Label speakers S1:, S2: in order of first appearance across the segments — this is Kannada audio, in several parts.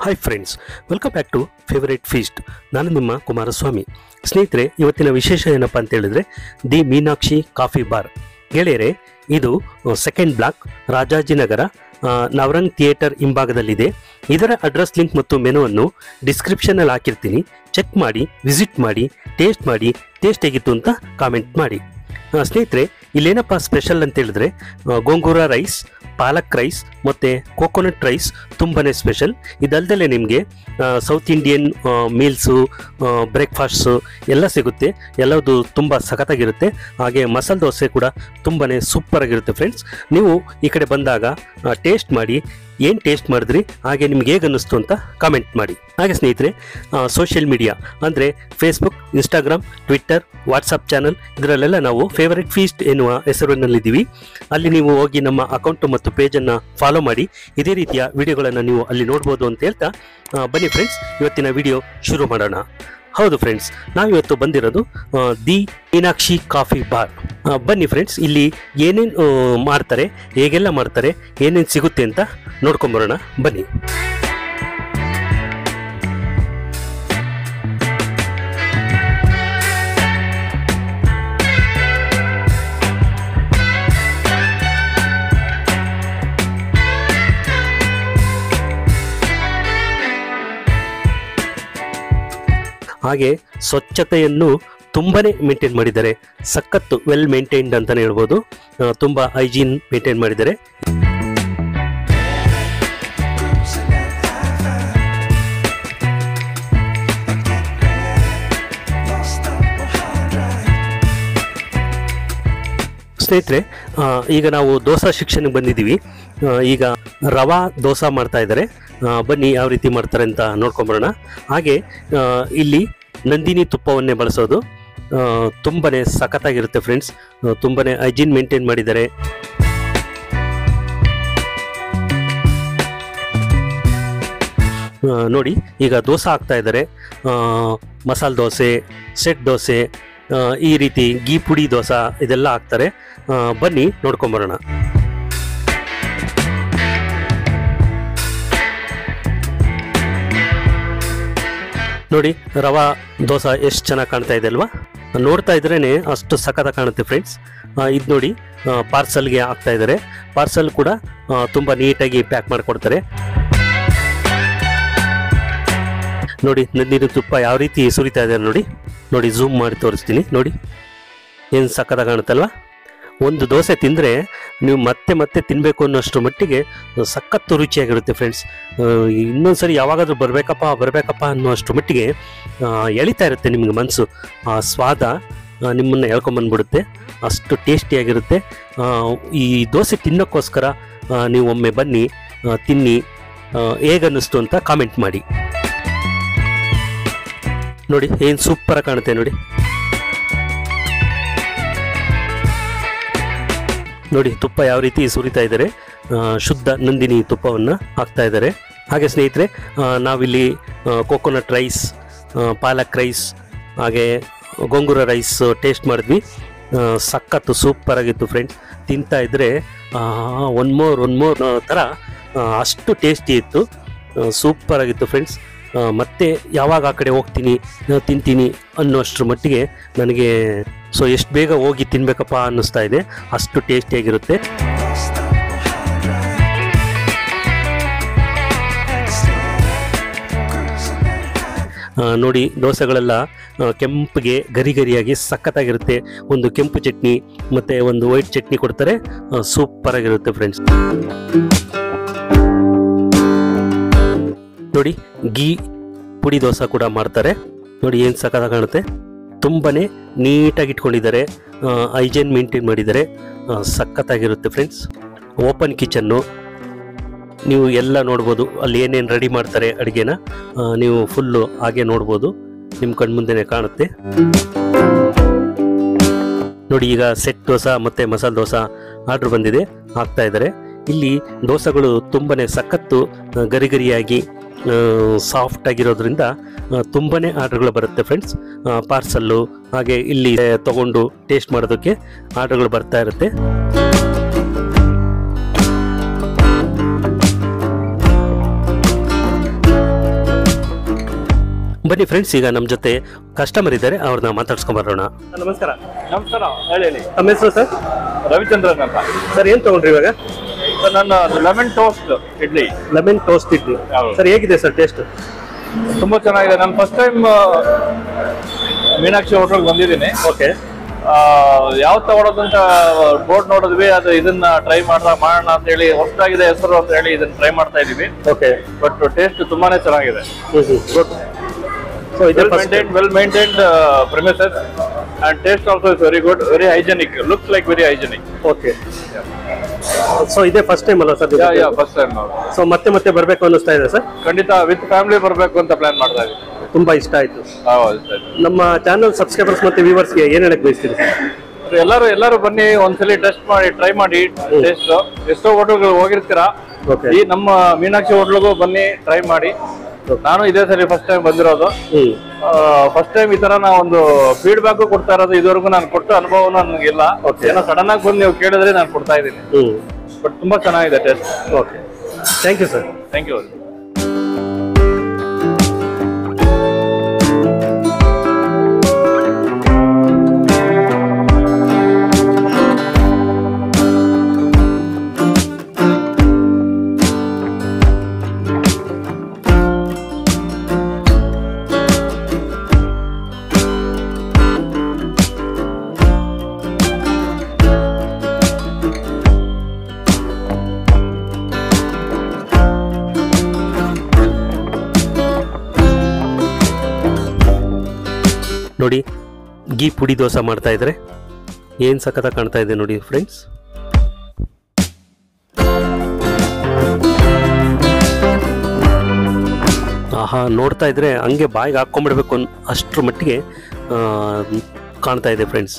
S1: Hi friends, welcome back to favourite feast. ನಾನು ನಿಮ್ಮ ಕುಮಾರಸ್ವಾಮಿ. ಸ್ನೇಹಿತರೆ, ಇವತ್ತಿನ ವಿಶೇಷ ಏನಪ್ಪ ಅಂತ ಹೇಳಿದ್ರೆ ದಿ ಮೀನಾಕ್ಷಿ ಕಾಫಿ ಬಾರ್. ಗೆಳೆಯರೆ, ಇದು second block, Rajajinagar, Navrang theatre ಹಿಂಭಾಗದಲ್ಲಿದೆ. ಇದರ ಅಡ್ರೆಸ್ ಲಿಂಕ್ ಮತ್ತು ಮೆನುವನ್ನು ಡಿಸ್ಕ್ರಿಪ್ಷನಲ್ಲಿ ಹಾಕಿರ್ತೀನಿ. ಚೆಕ್ ಮಾಡಿ, ವಿಸಿಟ್ ಮಾಡಿ, ಟೇಸ್ಟ್ ಹೇಗಿತ್ತು ಅಂತ ಕಾಮೆಂಟ್ ಮಾಡಿ. ಸ್ನೇಹಿತರೆ, ಇಲ್ಲೇನಪ್ಪ ಸ್ಪೆಷಲ್ ಅಂತ ಹೇಳಿದ್ರೆ ಗೋಂಗೂರ ರೈಸ್, ಪಾಲಕ್ ರೈಸ್ ಮತ್ತು ಕೋಕೋನಟ್ ರೈಸ್ ತುಂಬಾ ಸ್ಪೆಷಲ್. ಇದಲ್ದಲೇ ನಿಮಗೆ ಸೌತ್ ಇಂಡಿಯನ್ ಮೀಲ್ಸು, ಬ್ರೇಕ್ಫಾಸ್ಟ್ಸು ಎಲ್ಲ ಸಿಗುತ್ತೆ. ಎಲ್ಲದು ತುಂಬ ಸಖತ್ತಾಗಿರುತ್ತೆ. ಹಾಗೆ ಮಸಾಲೆ ದೋಸೆ ಕೂಡ ತುಂಬಾ ಸೂಪರಾಗಿರುತ್ತೆ. ಫ್ರೆಂಡ್ಸ್, ನೀವು ಈ ಕಡೆ ಬಂದಾಗ ಟೇಸ್ಟ್ ಮಾಡಿ, ಏನು ಟೇಸ್ಟ್ ಮಾಡಿದ್ರಿ, ಹಾಗೆ ನಿಮ್ಗೆ ಹೇಗೆ ಅನ್ನಿಸ್ತು ಅಂತ ಕಾಮೆಂಟ್ ಮಾಡಿ. ಹಾಗೆ ಸ್ನೇಹಿತರೆ, ಸೋಷಿಯಲ್ ಮೀಡಿಯಾ ಅಂದರೆ Facebook, Instagram, Twitter, WhatsApp channel, ಇದರಲ್ಲೆಲ್ಲ ನಾವು ಫೇವರೇಟ್ ಫೀಸ್ಟ್ ಎನ್ನುವ ಹೆಸರಿನಲ್ಲಿದ್ದೀವಿ. ಅಲ್ಲಿ ನೀವು ಹೋಗಿ ನಮ್ಮ ಅಕೌಂಟು ಮತ್ತು ಪೇಜನ್ನು ಫಾಲೋ ಮಾಡಿ ಇದೇ ರೀತಿಯ ವಿಡಿಯೋಗಳನ್ನು ನೀವು ಅಲ್ಲಿ ನೋಡ್ಬೋದು ಅಂತ ಹೇಳ್ತಾ ಬನ್ನಿ ಫ್ರೆಂಡ್ಸ್, ಇವತ್ತಿನ ವಿಡಿಯೋ ಶುರು ಮಾಡೋಣ. ಹೌದು ಫ್ರೆಂಡ್ಸ್, ನಾವಿವತ್ತು ಬಂದಿರೋದು ದಿ ಮೀನಾಕ್ಷಿ ಕಾಫಿ ಬಾರ್. ಬನ್ನಿ ಫ್ರೆಂಡ್ಸ್, ಇಲ್ಲಿ ಏನೇನು ಮಾಡ್ತಾರೆ, ಹೇಗೆಲ್ಲ ಮಾಡ್ತಾರೆ, ಏನೇನು ಸಿಗುತ್ತೆ ಅಂತ ನೋಡ್ಕೊಂಬರೋಣ. ಬನ್ನಿ. ಹಾಗೆ ಸ್ವಚ್ಛತೆಯನ್ನು ತುಂಬಾನೇ ಮೇಂಟೈನ್ ಮಾಡಿದ್ದಾರೆ. ಸಖತ್ತು ವೆಲ್ ಮೇಂಟೈನ್ಡ್ ಅಂತಾನೆ ಹೇಳ್ಬೋದು. ತುಂಬ ಹೈಜೀನ್ ಮೇಂಟೈನ್ ಮಾಡಿದ್ದಾರೆ. ಸ್ನೇಹಿತರೆ, ಈಗ ನಾವು ದೋಸಾ ಶಿಕ್ಷಣಕ್ಕೆ ಬಂದಿದ್ದೀವಿ. ಈಗ ರವಾ ದೋಸಾ ಮಾಡ್ತಾ ಇದ್ದಾರೆ. ಬನ್ನಿ ಯಾವ ರೀತಿ ಮಾಡ್ತಾರೆ ಅಂತ ನೋಡ್ಕೊಂಬರೋಣ. ಹಾಗೆ ಇಲ್ಲಿ ನಂದಿನಿ ತುಪ್ಪವನ್ನೇ ಬಳಸೋದು. ತುಂಬಾ ಸಖತ್ತಾಗಿರುತ್ತೆ ಫ್ರೆಂಡ್ಸ್. ತುಂಬಾ ಹೈಜೀನ್ ಮೇಂಟೈನ್ ಮಾಡಿದ್ದಾರೆ. ನೋಡಿ, ಈಗ ದೋಸೆ ಹಾಕ್ತಾ ಇದ್ದಾರೆ. ಮಸಾಲೆ ದೋಸೆ, ಸೆಟ್ ದೋಸೆ, ಈ ರೀತಿ ಗೀ ಪುಡಿ ದೋಸೆ ಇದೆಲ್ಲ ಹಾಕ್ತಾರೆ. ಬನ್ನಿ ನೋಡ್ಕೊಂಬರೋಣ. ನೋಡಿ, ರವಾ ದೋಸೆ ಎಷ್ಟು ಚೆನ್ನಾಗಿ ಕಾಣ್ತಾ ಇದೆ ಅಲ್ವಾ? ನೋಡ್ತಾ ಇದ್ರೇ ಅಷ್ಟು ಸಖತ್ತಾಗಿ ಕಾಣುತ್ತೆ ಫ್ರೆಂಡ್ಸ್. ಇದು ನೋಡಿ, ಪಾರ್ಸಲ್ಗೆ ಹಾಕ್ತಾ ಇದ್ದಾರೆ. ಪಾರ್ಸಲ್ ಕೂಡ ತುಂಬ ನೀಟಾಗಿ ಪ್ಯಾಕ್ ಮಾಡಿಕೊಡ್ತಾರೆ. ನೋಡಿ, ನಂದಿನಿ ತುಪ್ಪ ಯಾವ ರೀತಿ ಸುರಿತಾ ಇದೆ ನೋಡಿ, ಝೂಮ್ ಮಾಡಿ ತೋರಿಸ್ತೀನಿ. ನೋಡಿ, ಏನು ಸಖತ್ತಾಗಿ ಕಾಣುತ್ತಲ್ವಾ? ಒಂದು ದೋಸೆ ತಿಂದರೆ ನೀವು ಮತ್ತೆ ಮತ್ತೆ ತಿನ್ನಬೇಕು ಅನ್ನೋಷ್ಟು ಮಟ್ಟಿಗೆ ಸಖತ್ತು ರುಚಿಯಾಗಿರುತ್ತೆ ಫ್ರೆಂಡ್ಸ್. ಇನ್ನೊಂದ್ಸರಿ ಯಾವಾಗಾದ್ರೂ ಬರಬೇಕಪ್ಪ ಅನ್ನೋಷ್ಟು ಮಟ್ಟಿಗೆ ಎಳಿತಾ ಇರುತ್ತೆ ನಿಮ್ಗೆ ಮನಸ್ಸು. ಆ ಸ್ವಾದ ನಿಮ್ಮನ್ನು ಎಳ್ಕೊಂಬಂದ್ಬಿಡುತ್ತೆ. ಅಷ್ಟು ಟೇಸ್ಟಿಯಾಗಿರುತ್ತೆ. ಈ ದೋಸೆ ತಿನ್ನೋಕ್ಕೋಸ್ಕರ ನೀವು ಒಮ್ಮೆ ಬನ್ನಿ, ತಿನ್ನಿ, ಹೇಗನ್ನಿಸ್ತು ಅಂತ ಕಾಮೆಂಟ್ ಮಾಡಿ. ನೋಡಿ, ಏನು ಸೂಪರಾಗಿ ಕಾಣುತ್ತೆ ನೋಡಿ. ನೋಡಿ, ತುಪ್ಪ ಯಾವ ರೀತಿ ಸುರಿತಾ ಇದ್ದಾರೆ. ಶುದ್ಧ ನಂದಿನಿ ತುಪ್ಪವನ್ನು ಹಾಕ್ತಾ ಇದ್ದಾರೆ. ಹಾಗೆ ಸ್ನೇಹಿತರೆ, ನಾವಿಲ್ಲಿ ಕೋಕೋನಟ್ ರೈಸ್, ಪಾಲಕ್ ರೈಸ್, ಹಾಗೆ ಗೋಂಗೂರ ರೈಸ್ ಟೇಸ್ಟ್ ಮಾಡಿದ್ವಿ. ಸಖತ್ತು ಸೂಪರಾಗಿತ್ತು ಫ್ರೆಂಡ್ಸ್. ತಿಂತಾ ಇದ್ದರೆ ಒನ್ ಮೋರ್ ಥರ ಅಷ್ಟು ಟೇಸ್ಟಿ ಇತ್ತು. ಸೂಪರಾಗಿತ್ತು ಫ್ರೆಂಡ್ಸ್. ಮತ್ತೆ ಯಾವಾಗ ಆ ಕಡೆ ಹೋಗ್ತೀನಿ ತಿಂತೀನಿ ಅನ್ನೋಷ್ಟ್ರ ಮಟ್ಟಿಗೆ ನನಗೆ ಎಷ್ಟು ಬೇಗ ಹೋಗಿ ತಿನ್ಬೇಕಪ್ಪ ಅನ್ನಿಸ್ತಾ ಇದೆ. ಅಷ್ಟು ಟೇಸ್ಟಿಯಾಗಿರುತ್ತೆ. ನೋಡಿ, ದೋಸೆಗಳೆಲ್ಲ ಕೆಂಪಿಗೆ ಗರಿಯಾಗಿ ಸಖತ್ತಾಗಿರುತ್ತೆ. ಒಂದು ಕೆಂಪು ಚಟ್ನಿ ಮತ್ತು ಒಂದು ವೈಟ್ ಚಟ್ನಿ ಕೊಡ್ತಾರೆ. ಸೂಪರಾಗಿರುತ್ತೆ ಫ್ರೆಂಡ್ಸ್. ನೋಡಿ, ಗೀ ಪುಡಿ ದೋಸೆ ಕೂಡ ಮಾಡ್ತಾರೆ. ನೋಡಿ, ಏನು ಸಖತ್ತಾಗಿ ಕಾಣುತ್ತೆ. ತುಂಬಾ ನೀಟಾಗಿ ಇಟ್ಕೊಂಡಿದ್ದಾರೆ. ಹೈಜೀನ್ ಮೇಂಟೈನ್ ಮಾಡಿದ್ದಾರೆ. ಸಖತ್ತಾಗಿರುತ್ತೆ ಫ್ರೆಂಡ್ಸ್. ಓಪನ್ ಕಿಚನ್ನು, ನೀವು ಎಲ್ಲ ನೋಡ್ಬೋದು. ಅಲ್ಲಿ ಏನೇನು ರೆಡಿ ಮಾಡ್ತಾರೆ ಅಡುಗೆನ ನೀವು ಫುಲ್ಲು ಹಾಗೆ ನೋಡ್ಬೋದು. ನಿಮ್ಮ ಕಣ್ಮುಂದೆನೇ ಕಾಣುತ್ತೆ. ನೋಡಿ, ಈಗ ಸೆಟ್ ದೋಸೆ ಮತ್ತು ಮಸಾಲೆ ದೋಸೆ ಆರ್ಡ್ರ್ ಬಂದಿದೆ, ಹಾಕ್ತಾ ಇದ್ದಾರೆ. ಇಲ್ಲಿ ದೋಸೆಗಳು ತುಂಬಾ ಸಖತ್ತು ಗರಿಯಾಗಿ ಸಾಫ್ಟ್ ಆಗಿರೋದ್ರಿಂದ ತುಂಬಾ ಆರ್ಡರ್ಗಳು ಬರುತ್ತೆ ಫ್ರೆಂಡ್ಸ್. ಪಾರ್ಸಲ್ಲು, ಹಾಗೆ ಇಲ್ಲಿ ತಗೊಂಡು ಟೇಸ್ಟ್ ಮಾಡೋದಕ್ಕೆ ಆರ್ಡರ್ಗಳು ಬರ್ತಾ ಇರುತ್ತೆ. ಬನ್ನಿ ಫ್ರೆಂಡ್ಸ್, ಈಗ ನಮ್ಮ ಜೊತೆ ಕಸ್ಟಮರ್ ಇದ್ದಾರೆ, ಅವ್ರನ್ನ ಮಾತಾಡ್ಸ್ಕೊಂಡ್ ಬರೋಣ. ನಮಸ್ಕಾರ.
S2: ನಮಸ್ಕಾರ. ಹೇಳಿ.
S1: ತಮ್ಮ ಹೆಸರು ಸರ್?
S2: ರವಿಚಂದ್ರನ್ ಅಂತ.
S1: ಸರ್ ಏನ್ ತಗೊಂಡ್ರಿ ಇವಾಗ?
S2: ಸರ್ ನನ್ನ lemon toast idli.
S1: Lemon toast idli sir, ಹೇಗಿದೆ ಸರ್ ಟೇಸ್ಟ್?
S2: ತುಂಬಾ ಚೆನ್ನಾಗಿದೆ. ನಾನು ಫಸ್ಟ್ ಟೈಮ್ ಮೀನಾಕ್ಷಿ ಹೋಟೆಲ್ಗೆ ಬಂದಿದ್ದೀನಿ.
S1: ಓಕೆ.
S2: ಯಾವ ತಗೊಳೋದು ಅಂತ ಬೋರ್ಡ್ ನೋಡಿದ್ವಿ, ಅದು ಇದನ್ನ ಟ್ರೈ ಮಾಡೋಣ ಅಂತ ಹೇಳಿ, ಹೊಸದಾಗಿದೆ ಹೆಸರು ಅಂತ ಹೇಳಿ ಇದನ್ನ ಟ್ರೈ ಮಾಡ್ತಾ ಇದೀವಿ.
S1: ಓಕೆ.
S2: ಬಟ್ ಟೇಸ್ಟ್ ತುಂಬಾನೇ ಚೆನ್ನಾಗಿದೆ. Good.
S1: So
S2: well maintained premises and taste also is very good, very hygienic. Looks like very hygienic.
S1: Okay. So ಇದೆ ಫಸ್ಟ್ ಟೈಮ್ ಅಲ್ಲ ಸರ್?
S2: ಯಾ ಫಸ್ಟ್ ಟೈಮ್.
S1: ಸೊ ಮತ್ತೆ ಬರ್ಬೇಕು ಅನ್ನಿಸ್ತಾ ಇದೆ ಸರ್?
S2: ಖಂಡಿತ ವಿತ್ ಫ್ಯಾಮಿಲಿ ಬರಬೇಕು ಅಂತ ಪ್ಲಾನ್ ಮಾಡ್ತಾ ಇದ್ದೀವಿ.
S1: ತುಂಬಾ ಇಷ್ಟ ಆಯ್ತು. ನಮ್ಮ ಚಾನಲ್ ಸಬ್ಸ್ಕ್ರೈಬರ್ಸ್ ಮತ್ತೆ ವ್ಯೂವರ್ಸ್ಗೆ ಏನ್ ಹೇಳಕ್ ಬಯಸ್ತೀರಿ ಸರ್?
S2: ಎಲ್ಲರೂ ಬನ್ನಿ, ಒಂದ್ಸಲಿ ಟೆಸ್ಟ್ ಮಾಡಿ, ಟ್ರೈ ಮಾಡಿ. ಟೇಸ್ಟ್ ಎಷ್ಟೋ ಹೋಟೆಲ್ಗಳು ಹೋಗಿರ್ತೀರಾ, ಈ ನಮ್ಮ ಮೀನಾಕ್ಷಿ ಹೋಟ್ಲಿಗೂ ಬನ್ನಿ, ಟ್ರೈ ಮಾಡಿ. ನಾನು ಇದೇ ಸರಿ ಫಸ್ಟ್ ಟೈಮ್ ಬಂದಿರೋದು. ಫಸ್ಟ್ ಟೈಮ್ ಈ ತರ ನಾವು ಒಂದು ಫೀಡ್ಬ್ಯಾಕ್ ಕೊಡ್ತಾ ಇರೋದು. ಇದುವರೆಗೂ ನಾನು ಕೊಟ್ಟ ಅನುಭವ ನನಗಿಲ್ಲ. ಏನೋ ಸಡನ್ ಆಗಿ ಬಂದು ನೀವು ಕೇಳಿದ್ರೆ ನಾನು ಕೊಡ್ತಾ ಇದ್ದೀನಿ. ಬಟ್ ತುಂಬಾ ಚೆನ್ನಾಗಿದೆ taste.
S1: Okay, thank you sir.
S2: Thank you.
S1: ನೋಡಿ, ಗೀ ಪುಡಿ ದೋಸೆ ಮಾಡ್ತಾ ಇದ್ರೆ ಏನ್ ಸಖತ್ತಾಗಿ ಕಾಣ್ತಾ ಇದೆ ನೋಡಿ ಫ್ರೆಂಡ್ಸ್. ಆಹಾ, ನೋಡ್ತಾ ಇದ್ರೆ ಹಂಗೆ ಬಾಯಿಗೆ ಹಾಕೊಂಡ್ಬಿಡ್ಬೇಕು ಅಷ್ಟ್ರ ಮಟ್ಟಿಗೆ ಕಾಣ್ತಾ ಇದೆ ಫ್ರೆಂಡ್ಸ್.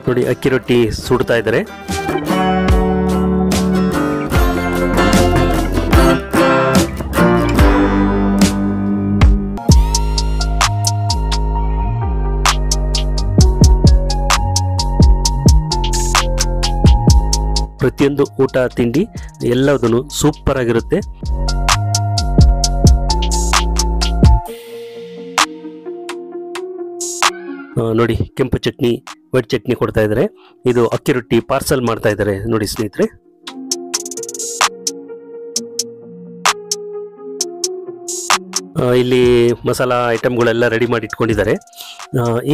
S1: ನೋಡಿ, ಅಕ್ಕಿ ರೊಟ್ಟಿ ಸುಡ್ತಾ ಇದ್ದಾರೆ. ಪ್ರತಿಯೊಂದು ಊಟ ತಿಂಡಿ ಎಲ್ಲದೂ ಸೂಪರ್ ಆಗಿರುತ್ತೆ. ನೋಡಿ, ಕೆಂಪು ಚಟ್ನಿ, ವೈಟ್ ಚಟ್ನಿ ಕೊಡ್ತಾ ಇದ್ದಾರೆ. ಇದು ಅಕ್ಕಿ ರೊಟ್ಟಿ ಪಾರ್ಸಲ್ ಮಾಡ್ತಾ ಇದ್ದಾರೆ ನೋಡಿ ಸ್ನೇಹಿತರೆ. ಇಲ್ಲಿ ಮಸಾಲಾ ಐಟಮ್ಗಳೆಲ್ಲ ರೆಡಿ ಮಾಡಿ ಇಟ್ಕೊಂಡಿದ್ದಾರೆ.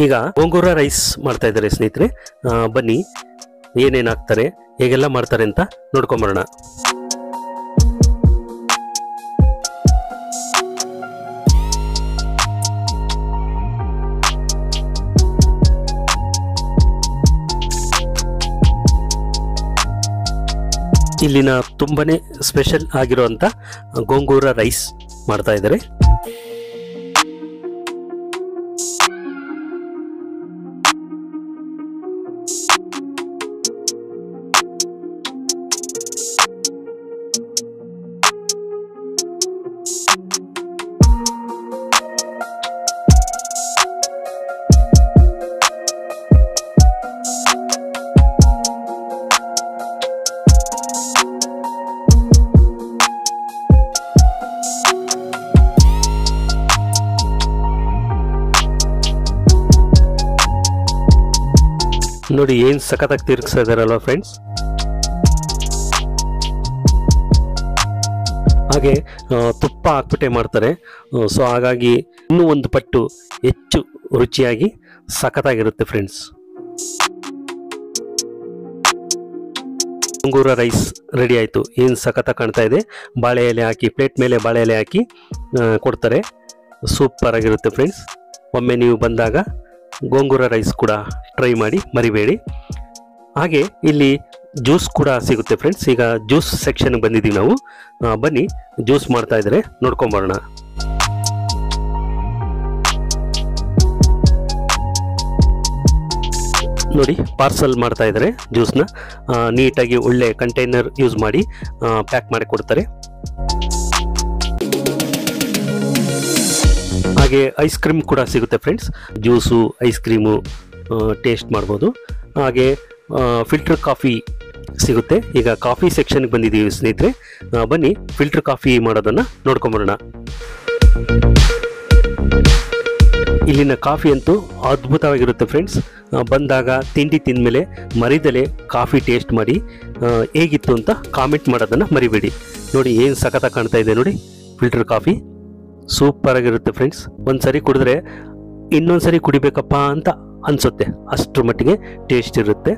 S1: ಈಗ ಗೋಂಗೂರ ರೈಸ್ ಮಾಡ್ತಾ ಇದ್ದಾರೆ ಸ್ನೇಹಿತರೆ. ಬನ್ನಿ, ಏನೇನು ಹಾಕ್ತಾರೆ, ಹೇಗೆಲ್ಲ ಮಾಡ್ತಾರೆ ಅಂತ ನೋಡ್ಕೊಂಬರೋಣ. ಇಲ್ಲಿನ ತುಂಬಾನೇ ಸ್ಪೆಷಲ್ ಆಗಿರುವಂತ ಗೋಂಗೂರ ರೈಸ್ ಮಾಡ್ತಾ ಇದ್ದಾರೆ. ನೋಡಿ, ಏನ್ ಸಖತ್ತಾಗಿ ತಿರುಗಿಸ್ತಾ ಇದಾರಲ್ವ ಫ್ರೆಂಡ್ಸ್. ಹಾಗೆ ತುಪ್ಪ ಹಾಕ್ಬಿಟ್ಟೆ ಮಾಡ್ತಾರೆ. ಸೊ ಹಾಗಾಗಿ ಇನ್ನೂ ಒಂದು ಪಟ್ಟು ಹೆಚ್ಚು ರುಚಿಯಾಗಿ ಸಖತ್ತಾಗಿರುತ್ತೆ ಫ್ರೆಂಡ್ಸ್. ಗೋಂಗೂರ ರೈಸ್ ರೆಡಿ ಆಯಿತು. ಏನು ಸಖತ್ತಾಗಿ ಕಾಣ್ತಾ ಇದೆ. ಬಾಳೆ ಎಲೆ ಹಾಕಿ, ಪ್ಲೇಟ್ ಮೇಲೆ ಬಾಳೆ ಎಲೆ ಹಾಕಿ ಕೊಡ್ತಾರೆ. ಸೂಪರ್ ಆಗಿರುತ್ತೆ ಫ್ರೆಂಡ್ಸ್. ಒಮ್ಮೆ ನೀವು ಬಂದಾಗ ಗೋಂಗೂರ ರೈಸ್ ಕೂಡ ಟ್ರೈ ಮಾಡಿ, ಮರಿಬೇಡಿ. ಹಾಗೆ ಇಲ್ಲಿ ಜ್ಯೂಸ್ ಕೂಡ ಸಿಗುತ್ತೆ ಫ್ರೆಂಡ್ಸ್. ಈಗ ಜ್ಯೂಸ್ ಸೆಕ್ಷನ್ಗೆ ಬಂದಿದ್ದೀವಿ ನಾವು. ಬನ್ನಿ, ಜ್ಯೂಸ್ ಮಾಡ್ತಾ ಇದ್ದಾರೆ, ನೋಡ್ಕೊಂಬರೋಣ. ನೋಡಿ, ಪಾರ್ಸಲ್ ಮಾಡ್ತಾ ಇದ್ದಾರೆ ಜ್ಯೂಸ್ನ. ನೀಟಾಗಿ ಒಳ್ಳೆ ಕಂಟೈನರ್ ಯೂಸ್ ಮಾಡಿ ಪ್ಯಾಕ್ ಮಾಡಿ ಕೊಡ್ತಾರೆ. ಹಾಗೆ ಐಸ್ ಕ್ರೀಮ್ ಕೂಡ ಸಿಗುತ್ತೆ friends. Juice, ice cream taste ಮಾಡ್ಬೋದು. ಹಾಗೆ ಫಿಲ್ಟರ್ ಕಾಫಿ ಸಿಗುತ್ತೆ. ಈಗ ಕಾಫಿ ಸೆಕ್ಷನ್ಗೆ ಬಂದಿದ್ದೀವಿ ಸ್ನೇಹಿತರೆ. ಬನ್ನಿ ಫಿಲ್ಟರ್ ಕಾಫಿ ಮಾಡೋದನ್ನು ನೋಡ್ಕೊಂಬರೋಣ. ಇಲ್ಲಿನ ಕಾಫಿ ಅಂತೂ ಅದ್ಭುತವಾಗಿರುತ್ತೆ ಫ್ರೆಂಡ್ಸ್. ಬಂದಾಗ ತಿಂಡಿ ತಿಂದಮೇಲೆ ಮರಿದಲೆ ಕಾಫಿ ಟೇಸ್ಟ್ ಮಾಡಿ ಹೇಗಿತ್ತು ಅಂತ ಕಾಮೆಂಟ್ ಮಾಡೋದನ್ನು ಮರಿಬೇಡಿ. ನೋಡಿ ಏನು ಸಖತ್ತಾಗಿ ಕಾಣ್ತಾ ಇದೆ ನೋಡಿ, ಫಿಲ್ಟರ್ ಕಾಫಿ ಸೂಪರ್ ಆಗಿರುತ್ತೆ ಫ್ರೆಂಡ್ಸ್. ಒಂದ್ಸರಿ ಕುಡಿದ್ರೆ ಇನ್ನೊಂದ್ಸರಿ ಕುಡಿಬೇಕಪ್ಪ ಅಂತ ಅನ್ಸುತ್ತೆ, ಅಷ್ಟರ ಮಟ್ಟಿಗೆ ಟೇಸ್ಟ್ ಇರುತ್ತೆ.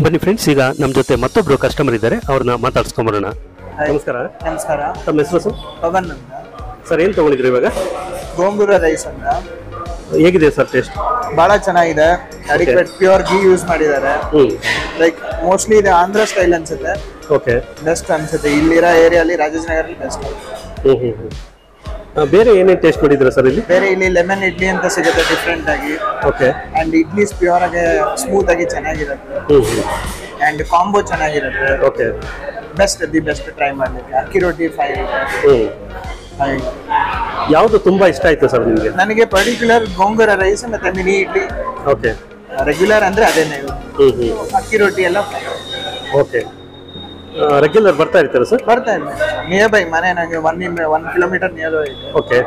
S1: ಬನ್ನಿ ಫ್ರೆಂಡ್ಸ್, ಈಗ ನಮ್ಮ ಜೊತೆ ಮತ್ತೊಬ್ರು ಕಸ್ಟಮರ್ ಇದ್ದಾರೆ, ಅವ್ರನ್ನ ಮಾತಾಡ್ಸ್ಕೊಂಬರೋಣ. ನಮಸ್ಕಾರ.
S3: ನಮಸ್ಕಾರ.
S1: ತಮ್ಮ ಹೆಸರು ಸರ್?
S3: ಪವನ್ ಅಂತ.
S1: ಸರ್ ಏನು ತಗೊಂಡಿದ್ರಿ ಇವಾಗ?
S3: ಗೋಂಗೂರ ರೈಸ್ ಅಂತ.
S1: ಹೇಗಿದೆ ಸರ್ ಟೇಸ್ಟ್?
S3: ಬಹಳ ಚೆನ್ನಾಗಿದೆ. ಅಡಿಕ್ವೇಟ್ ಪ್ಯೂರ್ ಗೀ ಯೂಸ್ ಮಾಡಿದ್ದಾರೆ. ಲೈಕ್ ಮೋಸ್ಟ್ಲಿ ಇದು ಆಂಧ್ರ ಸ್ಟೈಲ್ ಅನ್ಸುತ್ತೆ.
S1: ಓಕೆ,
S3: ಬೆಸ್ಟ್ ಅನ್ಸುತ್ತೆ ಇಲ್ಲಿರೋ ಏರಿಯಾಲಿ, ರಾಜಾಜನಗರಲ್ಲಿ ಬೆಸ್ಟ್.
S1: ಬೇರೆ ಏನೇನು ಟೇಸ್ಟ್ ಮಾಡಿದ್ರ ಸರ್ ಇಲ್ಲಿ?
S3: ಬೇರೆ ಇಲ್ಲಿ ಲೆಮನ್ ಇಡ್ಲಿ ಅಂತ ಸಿಗುತ್ತೆ ಡಿಫ್ರೆಂಟ್ ಆಗಿ.
S1: ಓಕೆ.
S3: ಅಂಡ್ ಇಡ್ಲಿ ಪ್ಯೂರ್ ಆಗಿ ಸ್ಮೂತ್ ಆಗಿ ಚೆನ್ನಾಗಿರುತ್ತೆ. ಅಂಡ್ ಕಾಂಬೋ ಚೆನ್ನಾಗಿರುತ್ತೆ.
S1: ಓಕೆ,
S3: ಬೆಸ್ಟ್ ಟ್ರೈ ಮಾಡ್ಲಿಕ್ಕೆ. ಅಕ್ಕಿ ರೊಟ್ಟಿ 5.
S1: ಯಾವುದು ತುಂಬಾ ಇಷ್ಟ ಆಯ್ತು ಸರ್ ನಿಮಗೆ?
S3: ನನಗೆ ಪರ್ಟಿಕ್ಯುಲರ್ ಗೋಂಗೂರ ರೈಸ್ ಮತ್ತೆ ಮಿನಿ ಇಡ್ಲಿ.
S1: ಓಕೆ.
S3: ರೆಗ್ಯುಲರ್ ಅಂದ್ರೆ ಅದೇನೆ. ಅಕ್ಕಿ ರೊಟ್ಟಿ ಎಲ್ಲ
S1: ಓಕೆ. ರೆಗ್ಯುಲರ್ ಬರ್ತಾ ಇರ್ತಾರೆ ಸರ್?
S3: ಬರ್ತಾ ಇಲ್ಲ, ನಿಯರ್ ಬೈ ಮನೆ, ನನಗೆ 1 ಕಿಲೋಮೀಟರ್ ನಿಯರ್ ಬೈ ಇದೆ.
S1: ಓಕೆ.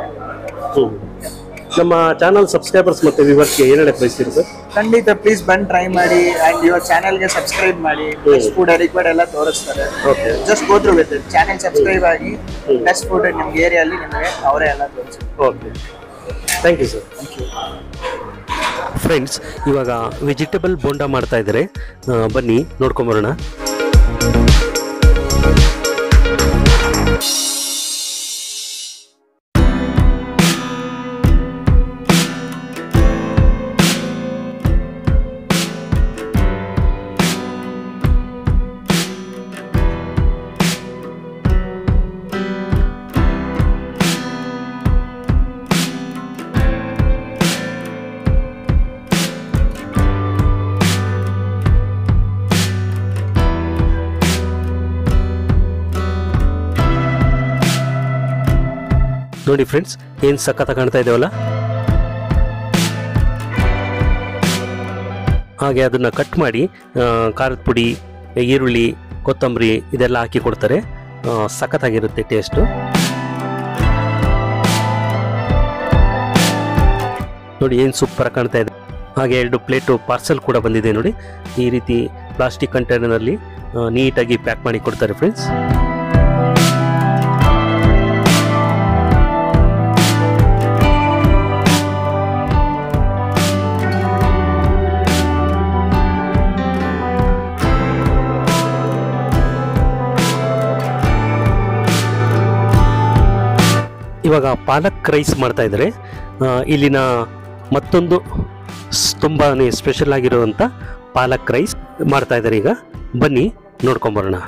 S1: ನಮ್ಮ ಚಾನಲ್ ಸಬ್ಸ್ಕ್ರೈಬರ್ಸ್ ಮತ್ತೆ ವ್ಯೂವರ್ಸ್ಗೆ ಏನು ಹೇಳಕ್ಕೆ ಬಯಸ್ತೀರಿ ಸರ್?
S3: ಖಂಡಿತ ಪ್ಲೀಸ್ ಬಂದು ಟ್ರೈ ಮಾಡಿ. ಅಂಡ್ ಯುವರ್ ಚಾನಲ್ಗೆ ಸಬ್ಸ್ಕ್ರೈಬ್ ಮಾಡಿ. ಬೆಸ್ಟ್ ಫುಡ್ ಅಡಿಕ್ವೇಟ್ ಎಲ್ಲ ತೋರಿಸ್ತಾರೆ.
S1: Okay.
S3: Just go through with it. Channel subscribe ಆಗಿ ಬೆಸ್ಟ್ ಫುಡ್ ನಿಮ್ಗೆ ಏರಿಯಲ್ಲಿ ನಿಮಗೆ ಅವರೇ ಎಲ್ಲ ತೋರಿಸ್ತಾರೆ.
S1: Okay, thank you sir.
S3: Thank you.
S1: Friends, ಇವಾಗ ವೆಜಿಟೇಬಲ್ ಬೋಂಡಾ ಮಾಡ್ತಾ ಇದ್ದಾರೆ, ಬನ್ನಿ ನೋಡ್ಕೊಂಬರೋಣ. ನೋಡಿ ಫ್ರೆಂಡ್ಸ್, ಏನು ಸಖತ್ತ ಕಾಣ್ತಾ ಇದ್ದೇವಲ್ಲ. ಹಾಗೆ ಅದನ್ನು ಕಟ್ ಮಾಡಿ ಖಾರದ ಪುಡಿ, ಈರುಳ್ಳಿ, ಕೊತ್ತಂಬರಿ ಇದೆಲ್ಲ ಹಾಕಿ ಕೊಡ್ತಾರೆ. ಸಖತ್ತಾಗಿರುತ್ತೆ ಟೇಸ್ಟು. ನೋಡಿ ಏನು ಸೂಪರ್ ಕಾಣ್ತಾ ಇದೆ. ಹಾಗೆ 2 ಪ್ಲೇಟು ಪಾರ್ಸೆಲ್ ಕೂಡ ಬಂದಿದೆ ನೋಡಿ. ಈ ರೀತಿ ಪ್ಲಾಸ್ಟಿಕ್ ಕಂಟೈನರ್ನಲ್ಲಿ ನೀಟಾಗಿ ಪ್ಯಾಕ್ ಮಾಡಿ ಕೊಡ್ತಾರೆ ಫ್ರೆಂಡ್ಸ್. ಇವಾಗ ಪಾಲಕ್ ರೈಸ್ ಮಾಡ್ತಾ ಇದ್ದಾರೆ. ಇಲ್ಲಿನ ಮತ್ತೊಂದು ತುಂಬಾ ಸ್ಪೆಷಲ್ ಆಗಿರುವಂಥ ಪಾಲಕ್ ರೈಸ್ ಮಾಡ್ತಾ ಇದ್ದಾರೆ. ಈಗ ಬನ್ನಿ ನೋಡ್ಕೊಂಬರೋಣ.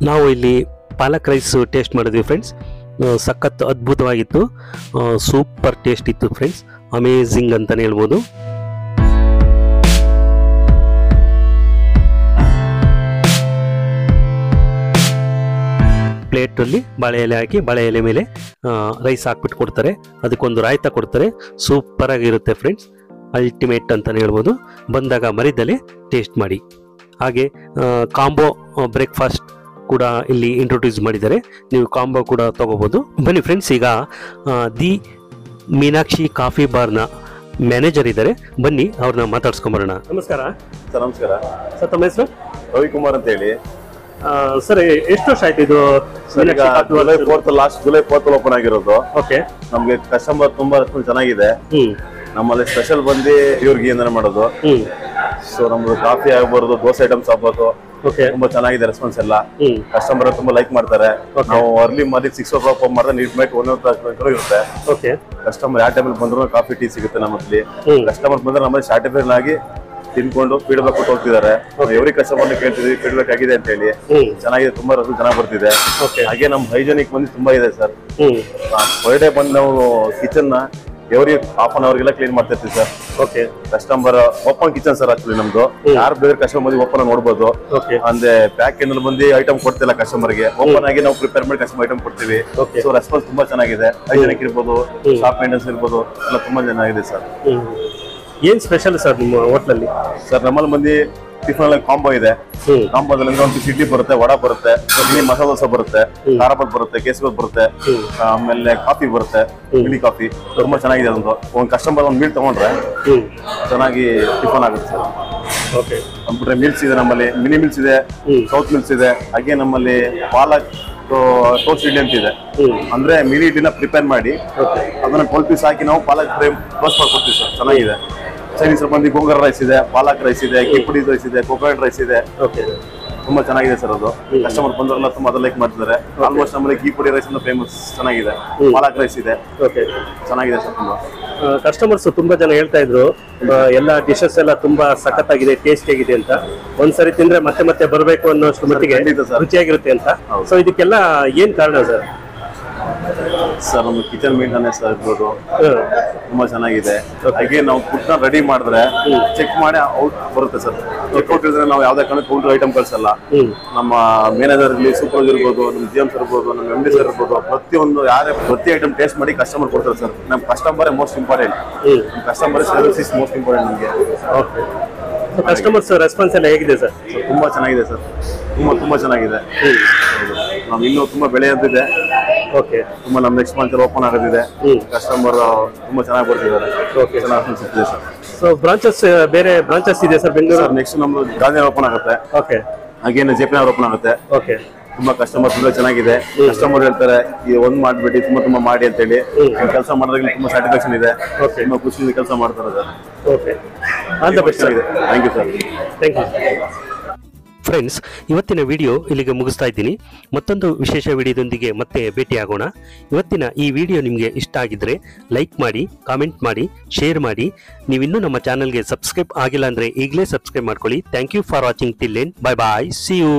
S1: ನಾವು ಇಲ್ಲಿ ಪಾಲಕ್ ರೈಸ್ ಟೇಸ್ಟ್ ಮಾಡಿದ್ವಿ ಫ್ರೆಂಡ್ಸ್. ಸಖತ್ ಅದ್ಭುತವಾಗಿತ್ತು, ಸೂಪರ್ ಟೇಸ್ಟ್ ಇತ್ತು ಫ್ರೆಂಡ್ಸ್. ಅಮೇಝಿಂಗ್ ಅಂತಲೇ ಹೇಳ್ಬೋದು. ಪ್ಲೇಟಲ್ಲಿ ಬಾಳೆ ಎಲೆ ಹಾಕಿ ಬಾಳೆ ಎಲೆ ಮೇಲೆ ರೈಸ್ ಹಾಕ್ಬಿಟ್ಟು ಕೊಡ್ತಾರೆ. ಅದಕ್ಕೊಂದು ರಾಯ್ತ ಕೊಡ್ತಾರೆ. ಸೂಪರ್ ಆಗಿರುತ್ತೆ ಫ್ರೆಂಡ್ಸ್, ಅಲ್ಟಿಮೇಟ್ ಅಂತಲೇ ಹೇಳ್ಬೋದು. ಬಂದಾಗ ಮರಿದಲೆ ಟೇಸ್ಟ್ ಮಾಡಿ. ಹಾಗೆ ಕಾಂಬೋ ಬ್ರೇಕ್ಫಾಸ್ಟ್ ಕೂಡ ಇಲ್ಲಿ ಇಂಟ್ರೊಡ್ಯೂಸ್ ಮಾಡಿದ್ದಾರೆ. ನೀವು ಕಾಂಬೋ ಕೂಡ ತಗೋಬಹುದು. ಬನ್ನಿ ಫ್ರೆಂಡ್ಸ್, ಈಗ ದಿ ಮೀನಾಕ್ಷಿ ಕಾಫಿ ಬಾರ್ನ ಮ್ಯಾನೇಜರ್ ಇದ್ದಾರೆ, ಬನ್ನಿ ಅವ್ರನ್ನ ಮಾತಾಡ್ಸ್ಕೊಂಬರೋಣ. ನಮಸ್ಕಾರ
S4: ಸರ್. ನಮಸ್ಕಾರ
S1: ಸರ್, ತಮ್ಮ ಹೆಸರು?
S4: ರವಿಕುಮಾರ್ ಅಂತ ಹೇಳಿ.
S1: ಸರ್, ಎಷ್ಟು ವರ್ಷ ಆಯ್ತು ಇದು?
S4: ಲಾಸ್ಟ್ ಜುಲೈ 4 ಓಪನ್ ಆಗಿರೋದು.
S1: ಓಕೆ.
S4: ನಮ್ಗೆ ಕಸ್ಟಮರ್ ತುಂಬಾ ಚೆನ್ನಾಗಿದೆ. ನಮ್ಮಲ್ಲಿ ಸ್ಪೆಷಲ್ ಬಂದು ಪ್ಯೂರ್ ಗೀ ಮಾಡೋದು. ಸೊ ನಮ್ದು ಕಾಫಿ ಆಗ್ಬಾರ್ದು, ದೋಸೆ ಐಟಮ್ಸ್ ಆಗ್ಬೋದು,
S1: ಓಕೆ
S4: ತುಂಬಾ ಚೆನ್ನಾಗಿದೆ ರೆಸ್ಪಾನ್ಸ್ ಎಲ್ಲ. ಕಸ್ಟಮರ್ ತುಂಬಾ ಲೈಕ್ ಮಾಡ್ತಾರೆ. ನಾವು ಅರ್ಲಿ ಮಾರ್ನಿಂಗ್ 6 o'clock ಓಪನ್ ಮಾಡಿದ್ರೆ ನೀಟ್ ನೈಟ್ 1 o'clock ಇರುತ್ತೆ.
S1: ಓಕೆ
S4: ಕಸ್ಟಮರ್ ಯಾವ ಟೈಮಲ್ಲಿ ಬಂದ್ರು ಕಾಫಿ ಟೀ ಸಿಗುತ್ತೆ ನಮ್ಮಲ್ಲಿ. ಕಸ್ಟಮರ್ ಬಂದ್ರೆ ನಮ್ಮಲ್ಲಿ ಸ್ಯಾಟಿಸ್ಫೈಡ್ ಆಗಿ ತಿನ್ಕೊಂಡು ಫೀಡ್ಬ್ಯಾಕ್ ಕೊಟ್ಟು ಹೋಗ್ತಿದ್ದಾರೆ. ಎವ್ರಿ ಕಸ್ಟಮರ್ ಕೇಳ್ತಿದ್ವಿ ಫೀಡ್ಬ್ಯಾಕ್ ಆಗಿದೆ ಅಂತ ಹೇಳಿ. ಚೆನ್ನಾಗಿದೆ, ತುಂಬಾ ರಿಸಲ್ಟ್ ಚೆನ್ನಾಗಿ ಬರ್ತಿದೆ. ಹಾಗೆ ನಮ್ಮ ಹೈಜೆನಿಕ್ ಬಂದು ತುಂಬಾ ಇದೆ ಸರ್. ಪರ್ ಡೇ ಬಂದು ನಾವು ಕಿಚನ್ ನ ಎವ್ರಿ ಹಾಫ್ ಅನ್ ಅವರ್ಗೆಲ್ಲ ಕ್ಲೀನ್ ಮಾಡ್ತಾ ಇರ್ತೀವಿ sir.
S1: Okay
S4: customer open kitchen sir actually ನಮ್ದು. ಯಾರು ಬೇರೆ ಕಸ್ಟಮರ್ ಬಂದು ಓಪನ್ ನೋಡ್ಬೋದು. ಅಂದ್ರೆ ಪ್ಯಾಕ್ ಏನಲ್ಲಿ ಬಂದು ಐಟಮ್ ಕೊಡ್ತಿಲ್ಲ ಕಸ್ಟಮರ್ಗೆ, ಓಪನ್ ಆಗಿ ನಾವು ಪ್ರಿಪೇರ್ ಮಾಡಿ ಕಸ್ಟಮರ್ ಐಟಮ್ ಕೊಡ್ತೀವಿ. ಸೊ ರೆಸ್ಪಾನ್ಸ್ ತುಂಬಾ ಚೆನ್ನಾಗಿದೆ. ಹೈಜೆನಿಕ್ ಇರ್ಬೋದು, ಶಾಪ್ ಮೇಂಟೆನೆನ್ಸ್ ಇರ್ಬೋದು, ಎಲ್ಲ ತುಂಬಾ ಚೆನ್ನಾಗಿದೆ ಸರ್.
S1: ಏನ್ ಸ್ಪೆಷಲ್ ಸರ್ ನಿಮ್ಮ ಹೋಟ್ಲಲ್ಲಿ?
S4: ಸರ್ ನಮ್ಮಲ್ಲಿ ಬಂದು ಟಿಫನ್ ಅಲ್ಲಿ ಕಾಂಬೋ ಇದೆ. ಕಾಂಬೋದಲ್ಲಿ ಒಂದು ಇಡ್ಲಿ ಬರುತ್ತೆ, ವಡಾ ಬರುತ್ತೆ, ಮಸಾಲ ದೋಸೆ ಬರುತ್ತೆ, ಖಾರಬಾತ್ ಬರುತ್ತೆ, ಕೇಸರಿಬಾತ್ ಬರುತ್ತೆ, ಆಮೇಲೆ ಕಾಫಿ ಬರುತ್ತೆ, ಇಡ್ಲಿ ಕಾಫಿ. ತುಂಬಾ ಚೆನ್ನಾಗಿದೆ. ಒಂದು ಕಸ್ಟಮರ್ ಒಂದು ಮೀಲ್ ತಗೊಂಡ್ರೆ ಚೆನ್ನಾಗಿ ಟಿಫನ್ ಆಗುತ್ತೆ ಸರ್.
S1: ಓಕೆ,
S4: ಕಂಪ್ಯೂಟರ್ ಮೀಲ್ಸ್ ಇದೆ ನಮ್ಮಲ್ಲಿ, ಮಿನಿ ಮೀಲ್ಸ್ ಇದೆ, ಸೌತ್ ಮೀಲ್ಸ್ ಇದೆ. ಹಾಗೆ ನಮ್ಮಲ್ಲಿ ಪಾಲಕ್ ಟೋಸ್ಟ್ ಇಡ್ಲಿ ಅಂತ ಇದೆ. ಅಂದ್ರೆ ಮಿನಿ ಇಡ್ಲಿನ ಪ್ರಿಪೇರ್ ಮಾಡಿ ಅದನ್ನ 12 ಪೀಸ್ ಹಾಕಿ ನಾವು ಪಾಲಕ್ ಫ್ರೈ ಟೋಸ್ಟ್ ಮಾಡ್ಕೊಡ್ತೀವಿ ಸರ್. ಚೆನ್ನಾಗಿದೆ. ಚೈನೀಸ್ ಬಂದು ಗೋಂಗೂರ ರೈಸ್ ಇದೆ, ಪಾಲಕ್ ರೈಸ್ ಇದೆ, ಕಿಪ್ಪುಡಿ ರೈಸ್ ಇದೆ, ಕೋಕೋನಟ್ ರೈಸ್ ಇದೆ. ತುಂಬಾ ಚೆನ್ನಾಗಿದೆ ಸರ್. ಅದು ಕಸ್ಟಮರ್ ಬಂದವರೆಲ್ಲ ತುಂಬಾ ಅದ ಲೈಕ್ ಮಾಡ್ತಿದ್ದಾರೆ. ಆಲ್ಮೋಸ್ಟ್ ನಮ್ಮಲ್ಲಿ ಕಿಪ್ಪುಡಿ ರೈಸ್ ಅಂತ ಫೇಮಸ್, ಚೆನ್ನಾಗಿದೆ. ಪಾಲಕ್ ರೈಸ್ ಇದೆ, ಚೆನ್ನಾಗಿದೆ ಸರ್. ತುಂಬಾ
S1: ಕಸ್ಟಮರ್ಸ್ ತುಂಬಾ ಜನ ಹೇಳ್ತಾ ಇದ್ರು ಎಲ್ಲ ಡಿಶಸ್ ಎಲ್ಲ ತುಂಬಾ ಸಖತ್ತಾಗಿದೆ, ಟೇಸ್ಟಿ ಆಗಿದೆ ಅಂತ. ಒಂದ್ಸರಿ ತಿಂದ್ರೆ ಮತ್ತೆ ಮತ್ತೆ ಬರಬೇಕು ಅನ್ನೋಷ್ಟು ಮಟ್ಟಿಗೆ ರುಚಿಯಾಗಿರುತ್ತೆ ಅಂತ. ಸೊ ಇದಕ್ಕೆಲ್ಲ ಏನ್ ಕಾರಣ ಸರ್?
S4: ಸರ್ ನಮ್ಮ ಕಿಚನ್ ಮೇಂಟೆನೆನ್ಸ್ ಇರ್ಬೋದು, ತುಂಬಾ ಚೆನ್ನಾಗಿದೆ. ಹಾಗೆ ನಾವು ಫುಡ್ ನ ರೆಡಿ ಮಾಡಿದ್ರೆ ಚೆಕ್ ಮಾಡಿ ಔಟ್ ಬರುತ್ತೆ ಸರ್. ಚೆಕ್ಔಟ್ ಇದ್ರೆ ನಾವು ಯಾವ್ದೇ ಕಾರಣಕ್ಕೆ ಕೌಂಟರ್ ಐಟಮ್ ಕಳ್ಸಲ್ಲ. ನಮ್ಮ ಮ್ಯಾನೇಜರ್ ಇರ್ಲಿ, ಸೂಪರ್ವೈಸರ್ ಇರ್ಬೋದು, ನಮ್ಮ GMs ಇರ್ಬೋದು, ನಮ್ಮ MD ಸರ್ ಇರ್ಬೋದು, ಪ್ರತಿ ಐಟಮ್ ಟೇಸ್ಟ್ ಮಾಡಿ ಕಸ್ಟಮರ್ ಕೊಡ್ತಾರೆ ಸರ್. ನಮ್ಮ customer most important. Customer service is most important ನಮಗೆ.
S1: ಕಸ್ಟಮರ್ಸ್ ರೆಸ್ಪಾನ್ಸ್ ಎಲ್ಲ ಹೇಗಿದೆ ಸರ್?
S4: ತುಂಬಾ ಚೆನ್ನಾಗಿದೆ ಸರ್. ತುಂಬಾ ಚೆನ್ನಾಗಿದೆ. ನಾವು ಇನ್ನೂ ತುಂಬಾ ಬೆಳೆ ಅಂತಿದೆ.
S1: ಓಕೆ,
S4: ತುಂಬಾ ನಮ್ಮ ನೆಕ್ಸ್ಟ್ ಮಂತ್ ಓಪನ್ ಆಗೋದಿದೆ. ಕಸ್ಟಮರ್ ತುಂಬಾ ಚೆನ್ನಾಗಿ ಬರ್ತಿದ್ದಾರೆ. ಚೆನ್ನಾಗಿ ಸಿಗ್ತಿದೆ ಸರ್.
S1: ಸೊ ಬ್ರಾಂಚಸ್, ಬೇರೆ ಬ್ರಾಂಚಸ್ ಇದೆ ಸರ್ ಬೆಂಗಳೂರು?
S4: ನೆಕ್ಸ್ಟ್ ನಮ್ದು ಗಾಂಧಿನಗರ ಓಪನ್ ಆಗುತ್ತೆ.
S1: ಓಕೆ,
S4: ಹಾಗೇನು JP ನಗರ ಓಪನ್ ಆಗುತ್ತೆ.
S1: ಓಕೆ,
S4: ತುಂಬಾ ಕಸ್ಟಮರ್ ತುಂಬಾ ಚೆನ್ನಾಗಿದೆ. ಕಸ್ಟಮರ್ ಹೇಳ್ತಾರೆ ಈ ಒಂದ್ ಮಾಡ್ಬಿಟ್ಟು ತುಂಬಾ ಮಾಡಿ ಅಂತ ಹೇಳಿ. ಕೆಲಸ ಮಾಡೋದ್ರಲ್ಲಿ ತುಂಬಾ ಸ್ಯಾಟಿಸ್ಫ್ಯಾಕ್ಷನ್ ಇದೆ. ತುಂಬಾ ಖುಷಿಯಿಂದ ಕೆಲಸ ಮಾಡ್ತಾರೆ sir.
S1: Okay, all the best sir.
S4: Thank you sir.
S1: Thank you. Friends, ಇವತ್ತಿನ ವಿಡಿಯೋ ಇಲ್ಲಿಗೆ ಮುಗಿಸ್ತಾ ಇದ್ದೀನಿ. ಮತ್ತೊಂದು ವಿಶೇಷ ವಿಡಿಯೋದೊಂದಿಗೆ ಮತ್ತೆ ಭೇಟಿಯಾಗೋಣ. ಇವತ್ತಿನ ಈ ವಿಡಿಯೋ ನಿಮಗೆ ಇಷ್ಟ ಆಗಿದ್ರೆ ಲೈಕ್ ಮಾಡಿ, ಕಾಮೆಂಟ್ ಮಾಡಿ, ಶೇರ್ ಮಾಡಿ. ನೀವಿನ್ನೂ ನಮ್ಮ ಚಾನಲ್ಗೆ ಸಬ್ಸ್ಕ್ರೈಬ್ ಆಗಿಲ್ಲ ಅಂದರೆ ಈಗಲೇ ಸಬ್ಸ್ಕ್ರೈಬ್ ಮಾಡ್ಕೊಳ್ಳಿ. Thank you for watching. Till then, bye bye, see you.